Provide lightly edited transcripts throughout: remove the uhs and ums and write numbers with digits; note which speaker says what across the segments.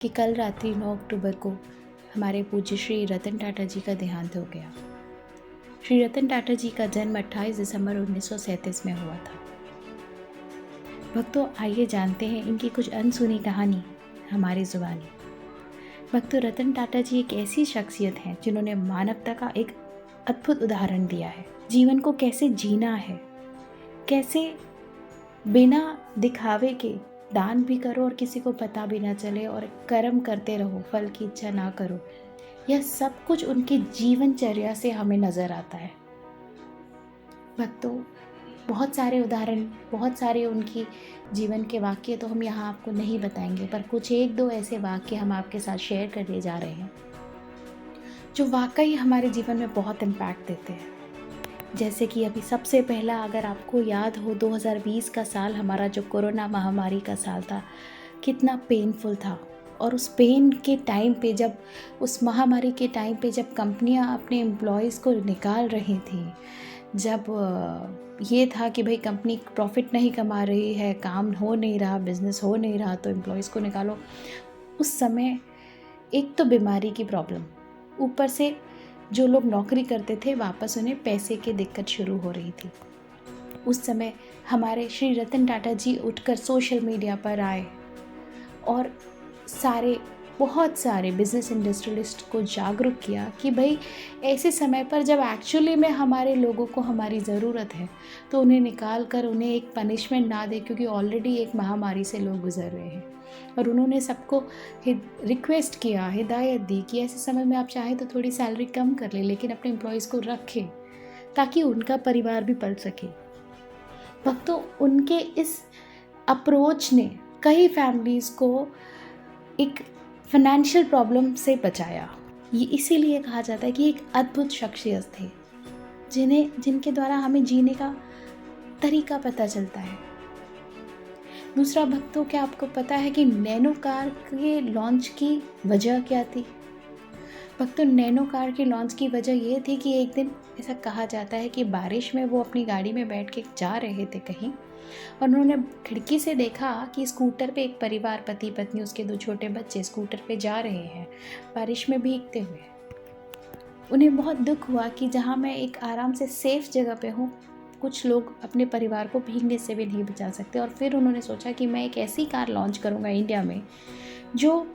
Speaker 1: कि कल रात्रि 9 अक्टूबर को हमारे पूज्य श्री रतन टाटा जी का देहांत हो गया। श्री रतन टाटा जी का जन्म 28 दिसंबर 1937 में हुआ था। भक्तों, आइए जानते हैं इनकी कुछ अनसुनी कहानी हमारी ज़ुबानी। भक्तों, रतन टाटा जी एक ऐसी शख्सियत हैं जिन्होंने मानवता का एक अद्भुत उदाहरण दिया है। जीवन को कैसे जीना है, कैसे बिना दिखावे के दान भी करो और किसी को पता भी ना चले, और कर्म करते रहो, फल की इच्छा ना करो। यह सब कुछ उनकी जीवनचर्या से हमें नज़र आता है। भक्तों, बहुत सारे उदाहरण, बहुत सारे उनकी जीवन के वाक्य तो हम यहाँ आपको नहीं बताएंगे, पर कुछ एक दो ऐसे वाक्य हम आपके साथ शेयर करने जा रहे हैं जो वाकई हमारे जीवन में बहुत इम्पैक्ट देते हैं। जैसे कि अभी सबसे पहला, अगर आपको याद हो, 2020 का साल हमारा जो कोरोना महामारी का साल था, कितना पेनफुल था। और उस पेन के टाइम पे, जब उस महामारी के टाइम पे जब कंपनियां अपने एम्प्लॉयज़ को निकाल रही थी, जब ये था कि भाई कंपनी प्रॉफिट नहीं कमा रही है, काम हो नहीं रहा, बिजनेस हो नहीं रहा, तो एम्प्लॉयज़ को निकालो। उस समय एक तो बीमारी की प्रॉब्लम, ऊपर से जो लोग नौकरी करते थे वापस उन्हें पैसे की दिक्कत शुरू हो रही थी। उस समय हमारे श्री रतन टाटा जी उठकर सोशल मीडिया पर आए और बहुत सारे बिजनेस इंडस्ट्रियलिस्ट को जागरूक किया कि भाई ऐसे समय पर जब एक्चुअली में हमारे लोगों को हमारी ज़रूरत है, तो उन्हें निकाल कर उन्हें एक पनिशमेंट ना दे, क्योंकि ऑलरेडी एक महामारी से लोग गुजर रहे हैं। और उन्होंने सबको रिक्वेस्ट किया, हिदायत दी कि ऐसे समय में आप चाहें तो थोड़ी सैलरी कम कर लें, लेकिन अपने एम्प्लॉयज़ को रखें ताकि उनका परिवार भी पल सके। भक्तों, उनके इस अप्रोच ने कई फैमिलीज़ को एक फाइनेंशियल प्रॉब्लम से बचाया। ये इसीलिए कहा जाता है कि एक अद्भुत शख्सियत थे जिनके द्वारा हमें जीने का तरीका पता चलता है। दूसरा भक्तों, क्या आपको पता है कि नैनो कार के लॉन्च की वजह क्या थी? भक्तों, नैनो कार के लॉन्च की वजह ये थी कि एक दिन ऐसा कहा जाता है कि बारिश में वो अपनी गाड़ी में बैठ के जा रहे थे कहीं, और उन्होंने खिड़की से देखा कि स्कूटर पे एक परिवार, पति पत्नी, उसके 2 छोटे बच्चे स्कूटर पे जा रहे हैं बारिश में भीगते हुए। उन्हें बहुत दुख हुआ कि जहाँ मैं एक आराम से सेफ जगह पे हूँ, कुछ लोग अपने परिवार को भीगने से भी नहीं बचा सकते। और फिर उन्होंने सोचा कि मैं एक ऐसी कार लॉन्च करूँगा इंडिया में जो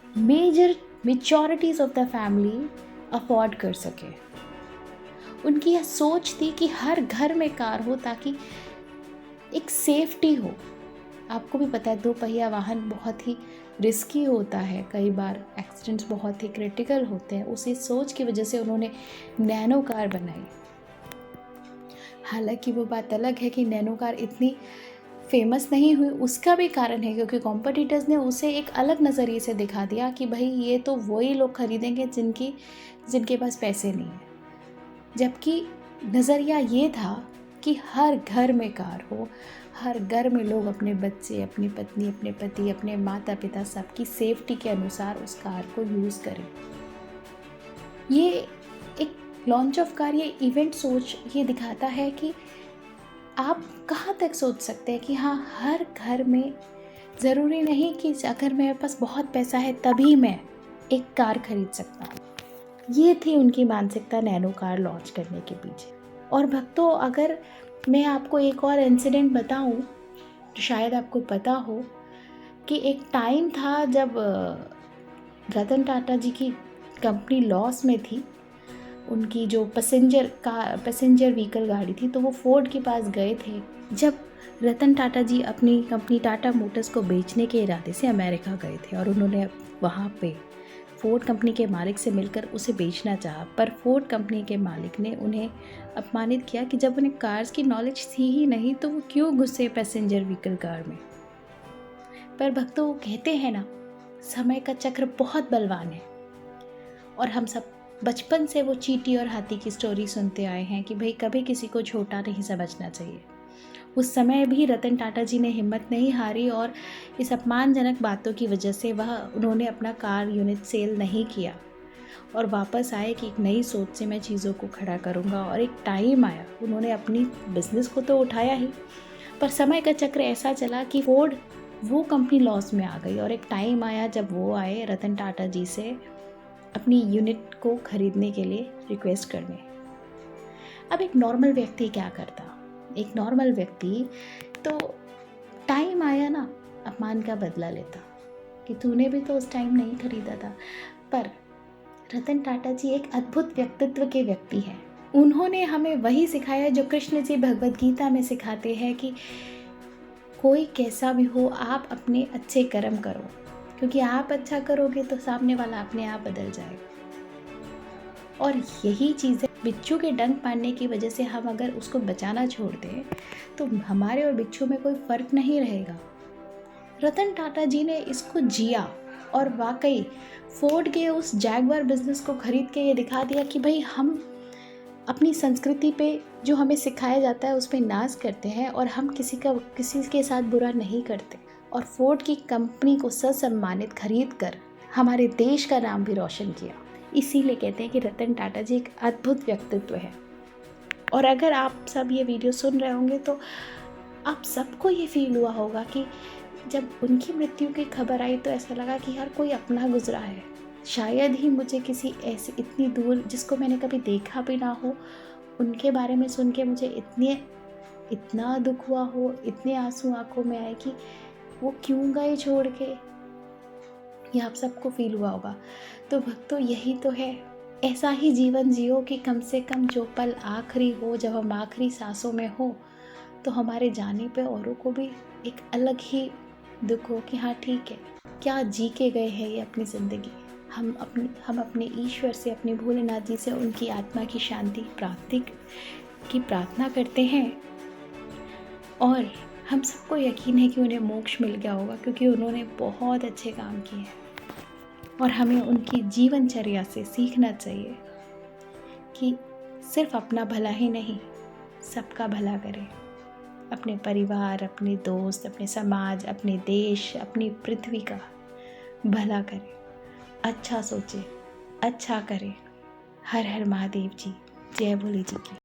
Speaker 1: major majorities of the family afford कर सके। उनकी यह सोच थी कि हर घर में कार हो ताकि एक सेफ्टी हो। आपको भी पता है 2 पहिया वाहन बहुत ही रिस्की होता है, कई बार एक्सीडेंट्स बहुत ही क्रिटिकल होते हैं। उसी सोच की वजह से उन्होंने नैनो कार बनाई। हालांकि वो बात अलग है कि नैनो कार इतनी फेमस नहीं हुई, उसका भी कारण है क्योंकि कॉम्पिटिटर्स ने उसे एक अलग नज़रिए से दिखा दिया कि भाई ये तो वही लोग खरीदेंगे जिनके पास पैसे नहीं है। जबकि नज़रिया ये था कि हर घर में कार हो, हर घर में लोग अपने बच्चे, अपनी पत्नी, अपने पति, अपने माता पिता, सबकी सेफ्टी के अनुसार उस कार को यूज़ करें। ये एक लॉन्च ऑफ कार, ये इवेंट सोच ये दिखाता है कि आप कहाँ तक सोच सकते हैं कि हाँ, हर घर में ज़रूरी नहीं कि अगर मेरे पास बहुत पैसा है तभी मैं एक कार खरीद सकता हूँ। ये थी उनकी मानसिकता नैनो कार लॉन्च करने के पीछे। और भक्तों, अगर मैं आपको एक और इंसिडेंट बताऊं तो शायद आपको पता हो कि एक टाइम था जब रतन टाटा जी की कंपनी लॉस में थी। उनकी जो पैसेंजर व्हीकल गाड़ी थी, तो वो फोर्ड के पास गए थे। जब रतन टाटा जी अपनी कंपनी टाटा मोटर्स को बेचने के इरादे से अमेरिका गए थे, और उन्होंने वहाँ पे फोर्ड कंपनी के मालिक से मिलकर उसे बेचना चाहा, पर फोर्ड कंपनी के मालिक ने उन्हें अपमानित किया कि जब उन्हें कार्स की नॉलेज थी ही नहीं तो वो क्यों घुसे पैसेंजर व्हीकल कार में। पर भक्तों, वो कहते हैं ना, समय का चक्र बहुत बलवान है, और हम सब बचपन से वो चींटी और हाथी की स्टोरी सुनते आए हैं कि भाई कभी किसी को छोटा नहीं समझना चाहिए। उस समय भी रतन टाटा जी ने हिम्मत नहीं हारी, और इस अपमानजनक बातों की वजह से उन्होंने अपना कार यूनिट सेल नहीं किया और वापस आए कि एक नई सोच से मैं चीज़ों को खड़ा करूँगा। और एक टाइम आया, उन्होंने अपनी बिजनेस को तो उठाया ही, पर समय का चक्र ऐसा चला कि फोर्ड वो कंपनी लॉस में आ गई और एक टाइम आया जब वो आए रतन टाटा जी से अपनी यूनिट को खरीदने के लिए रिक्वेस्ट करने। अब एक नॉर्मल व्यक्ति क्या करता? एक नॉर्मल व्यक्ति तो टाइम आया ना अपमान का बदला लेता कि तूने भी तो उस टाइम नहीं खरीदा था। पर रतन टाटा जी एक अद्भुत व्यक्तित्व के व्यक्ति हैं। उन्होंने हमें वही सिखाया जो कृष्ण जी भगवद गीता में सिखाते हैं कि कोई कैसा भी हो आप अपने अच्छे कर्म करो, क्योंकि आप अच्छा करोगे तो सामने वाला अपने आप बदल जाएगा। और यही चीज़ है, बिच्छू के डंक मारने की वजह से हम अगर उसको बचाना छोड़ दें तो हमारे और बिच्छू में कोई फ़र्क नहीं रहेगा। रतन टाटा जी ने इसको जिया और वाकई फोर्ड के उस जैगवार बिजनेस को खरीद के ये दिखा दिया कि भाई हम अपनी संस्कृति पे जो हमें सिखाया जाता है उस पर नाज करते हैं और हम किसी के साथ बुरा नहीं करते। और फोर्ड की कंपनी को ससम्मानित खरीद कर हमारे देश का नाम भी रोशन किया। इसीलिए कहते हैं कि रतन टाटा जी एक अद्भुत व्यक्तित्व है। और अगर आप सब ये वीडियो सुन रहे होंगे तो आप सबको ये फील हुआ होगा कि जब उनकी मृत्यु की खबर आई तो ऐसा लगा कि हर कोई अपना गुजरा है। शायद ही मुझे किसी ऐसे इतनी दूर जिसको मैंने कभी देखा भी ना हो उनके बारे में सुन के मुझे इतना दुख हुआ हो, इतने आंसू आंखों में आए कि वो क्यों गए छोड़ के। ये आप सबको फील हुआ होगा। तो भक्तों यही तो है, ऐसा ही जीवन जियो कि कम से कम जो पल आखिरी हो, जब हम आखिरी सांसों में हो तो हमारे जाने पे औरों को भी एक अलग ही दुख हो कि हाँ ठीक है, क्या जी के गए हैं ये अपनी ज़िंदगी। हम अपने ईश्वर से, अपने भोलेनाथ जी से उनकी आत्मा की शांति प्राप्ति की प्रार्थना करते हैं। और हम सबको यकीन है कि उन्हें मोक्ष मिल गया होगा, क्योंकि उन्होंने बहुत अच्छे काम किए हैं। और हमें उनकी जीवनचर्या से सीखना चाहिए कि सिर्फ अपना भला ही नहीं, सबका भला करें। अपने परिवार, अपने दोस्त, अपने समाज, अपने देश, अपनी पृथ्वी का भला करें, अच्छा सोचें, अच्छा करें। हर हर महादेव जी, जय भोले जी की।